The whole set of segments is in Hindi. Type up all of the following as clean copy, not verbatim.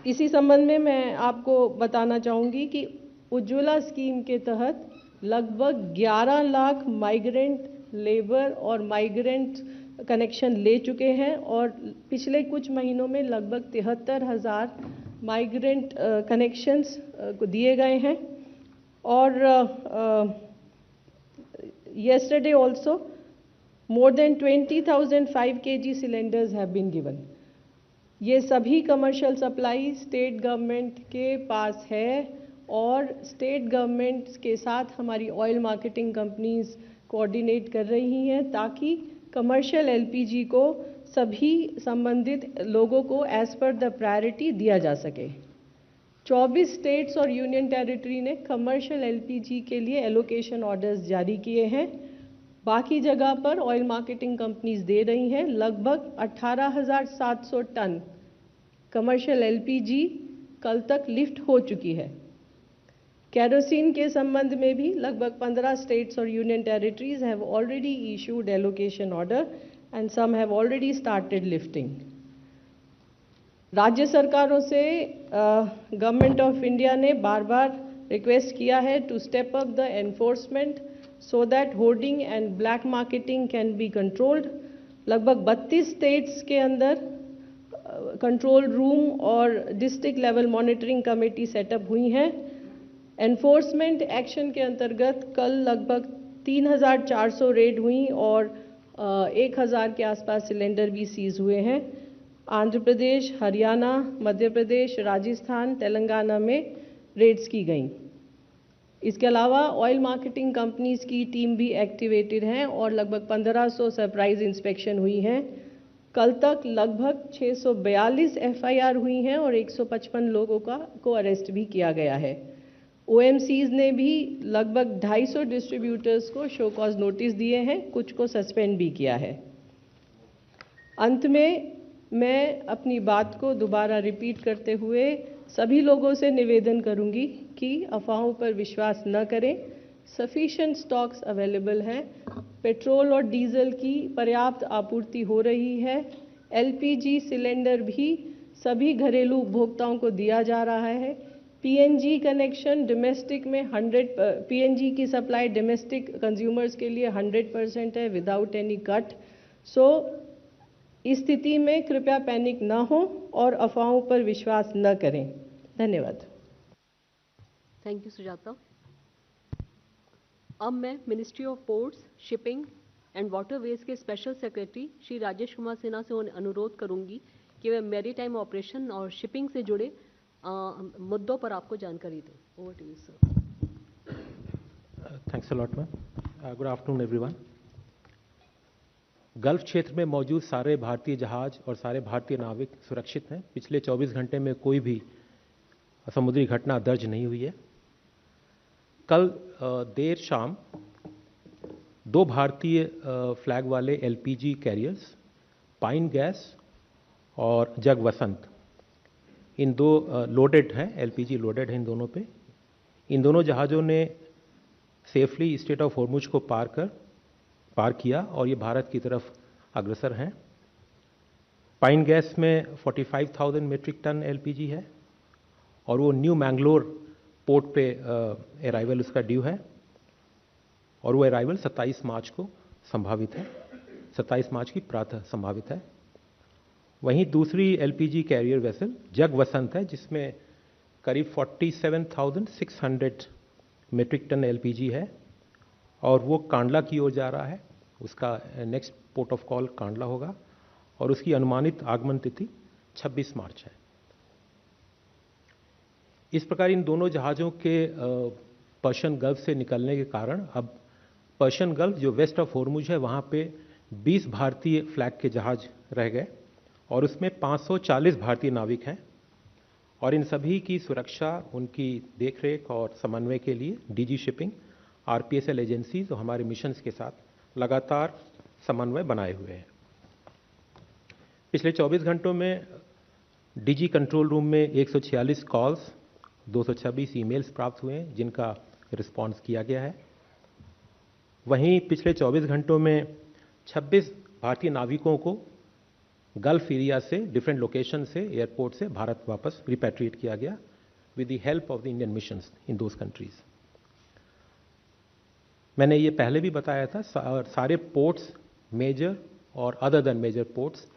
इसी संबंध में मैं आपको बताना चाहूँगी कि उज्ज्वला स्कीम के तहत लगभग 11 लाख माइग्रेंट लेबर और माइग्रेंट कनेक्शन ले चुके हैं और पिछले कुछ महीनों में लगभग 73,000 माइग्रेंट कनेक्शंस को दिए गए हैं। और yesterday also more than 20,000 5 kg cylinders have been given। ये सभी कमर्शियल सप्लाई स्टेट गवर्नमेंट के पास है और स्टेट गवर्नमेंट के साथ हमारी ऑयल मार्केटिंग कंपनीज कोऑर्डिनेट कर रही हैं ताकि कमर्शियल एलपीजी को सभी संबंधित लोगों को एज पर द प्रायोरिटी दिया जा सके। 24 स्टेट्स और यूनियन टेरिटरी ने कमर्शियल एलपीजी के लिए एलोकेशन ऑर्डर्स जारी किए हैं। बाकी जगह पर ऑयल मार्केटिंग कंपनीज दे रही हैं। लगभग 18,700 टन कमर्शियल एलपीजी कल तक लिफ्ट हो चुकी है। केरोसिन के संबंध में भी लगभग 15 स्टेट्स और union territories have already issued allocation order and some have already started lifting. राज्य सरकारों से गवर्नमेंट ऑफ इंडिया ने बार बार रिक्वेस्ट किया है to step up the enforcement so that hoarding and black marketing can be controlled। लगभग 32 स्टेट्स के अंदर कंट्रोल रूम और district level monitoring committee setup हुई हैं। एनफोर्समेंट एक्शन के अंतर्गत कल लगभग 3,400 रेड हुई और 1,000 के आसपास सिलेंडर भी सीज हुए हैं। आंध्र प्रदेश, हरियाणा, मध्य प्रदेश, राजस्थान, तेलंगाना में रेड्स की गई। इसके अलावा ऑयल मार्केटिंग कंपनीज की टीम भी एक्टिवेटेड हैं और लगभग 1500 सरप्राइज इंस्पेक्शन हुई हैं। कल तक लगभग 642 एफआईआर हुई हैं और 155 लोगों को अरेस्ट भी किया गया है। ओएमसीज ने भी लगभग 250 डिस्ट्रीब्यूटर्स को शो कॉज नोटिस दिए हैं, कुछ को सस्पेंड भी किया है। अंत में मैं अपनी बात को दोबारा रिपीट करते हुए सभी लोगों से निवेदन करूंगी कि अफवाहों पर विश्वास न करें। सफिशिएंट स्टॉक्स अवेलेबल हैं। पेट्रोल और डीजल की पर्याप्त आपूर्ति हो रही है। एलपीजी सिलेंडर भी सभी घरेलू उपभोक्ताओं को दिया जा रहा है। पीएनजी कनेक्शन डोमेस्टिक में 100 पीएनजी की सप्लाई डोमेस्टिक कंज्यूमर्स के लिए 100% है विदाउट एनी कट। सो इस स्थिति में कृपया पैनिक न हो और अफवाहों पर विश्वास न करें। धन्यवाद। Thank you Sujata. अब मैं ministry of ports, shipping and waterways के स्पेशल सेक्रेटरी श्री राजेश कुमार सिन्हा से अनुरोध करूंगी कि वे मैरीटाइम ऑपरेशन और शिपिंग से जुड़े मुद्दों पर आपको जानकारी दें। Over to you sir. Thanks a lot ma'am. Good afternoon everyone. Gulf क्षेत्र में मौजूद सारे भारतीय जहाज और सारे भारतीय नाविक सुरक्षित हैं। पिछले 24 घंटे में कोई भी समुद्री घटना दर्ज नहीं हुई है। कल देर शाम 2 भारतीय फ्लैग वाले एलपीजी कैरियर्स पाइन गैस और जग वसंत, इन 2 लोडेड हैं, एलपीजी लोडेड है इन दोनों पे। इन दोनों जहाज़ों ने सेफली स्ट्रेट ऑफ हॉर्मुज को पार किया और ये भारत की तरफ अग्रसर हैं। पाइन गैस में 45,000 मीट्रिक टन एलपीजी है और वो न्यू मैंगलोर पोर्ट पे अराइवल उसका ड्यू है और वो अराइवल 27 मार्च को संभावित है, 27 मार्च की प्रातः संभावित है। वहीं दूसरी एलपीजी कैरियर वेसल जग वसंत है जिसमें करीब 47,600 मीट्रिक टन एलपीजी है और वो कांडला की ओर जा रहा है। उसका next port of call Kandla होगा और उसकी अनुमानित आगमन तिथि 26 मार्च है। इस प्रकार इन दोनों जहाज़ों के पर्शियन गल्फ से निकलने के कारण अब पर्शियन गल्फ जो वेस्ट ऑफ हॉर्मुज है वहाँ पे 20 भारतीय फ्लैग के जहाज रह गए और उसमें 540 भारतीय नाविक हैं और इन सभी की सुरक्षा, उनकी देखरेख और समन्वय के लिए डीजी शिपिंग, आरपीएसएल एजेंसीज और हमारे मिशंस के साथ लगातार समन्वय बनाए हुए हैं। पिछले 24 घंटों में डीजी कंट्रोल रूम में 146 कॉल्स, 226 ईमेल्स प्राप्त हुए हैं जिनका रिस्पॉन्स किया गया है। वहीं पिछले 24 घंटों में 26 भारतीय नाविकों को गल्फ एरिया से डिफरेंट लोकेशन से एयरपोर्ट से भारत वापस रिपैट्रिएट किया गया with the help of the Indian missions in those countries. मैंने ये पहले भी बताया था, सारे पोर्ट्स मेजर और other than major ports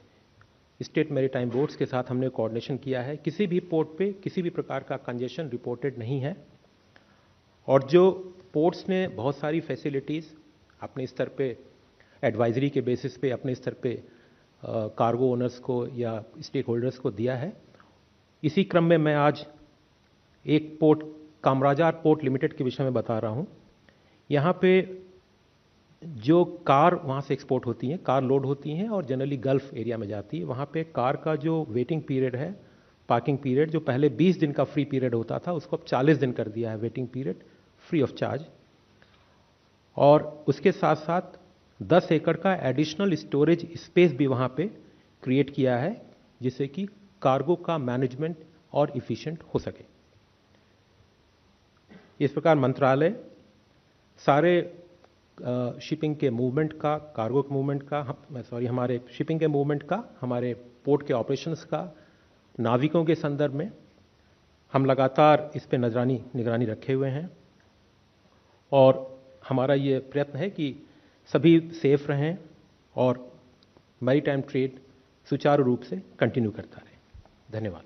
state maritime boards के साथ हमने कोऑर्डिनेशन किया है। किसी भी पोर्ट पे किसी भी प्रकार का कंजेशन रिपोर्टेड नहीं है और जो पोर्ट्स ने बहुत सारी फैसिलिटीज़ अपने स्तर पे एडवाइजरी के बेसिस पे अपने स्तर पे कार्गो ओनर्स को या स्टेक होल्डर्स को दिया है। इसी क्रम में मैं आज एक पोर्ट कामराजार पोर्ट लिमिटेड के विषय में बता रहा हूँ। यहाँ पे जो कार वहाँ से एक्सपोर्ट होती हैं, कार लोड होती हैं और जनरली गल्फ एरिया में जाती है। वहाँ पे कार का जो वेटिंग पीरियड है, पार्किंग पीरियड, जो पहले 20 दिन का फ्री पीरियड होता था उसको अब 40 दिन कर दिया है waiting period, free of charge. और उसके साथ साथ 10 एकड़ का एडिशनल स्टोरेज स्पेस भी वहाँ पे क्रिएट किया है जिससे कि कार्गो का मैनेजमेंट और इफिशिएंट हो सके। इस प्रकार मंत्रालय सारे शिपिंग के मूवमेंट का, कार्गो के मूवमेंट का, हमारे शिपिंग के मूवमेंट का, हमारे पोर्ट के ऑपरेशंस का, नाविकों के संदर्भ में हम लगातार इस पे निगरानी रखे हुए हैं और हमारा ये प्रयत्न है कि सभी सेफ रहें और मैरीटाइम ट्रेड सुचारू रूप से कंटिन्यू करता रहे। धन्यवाद।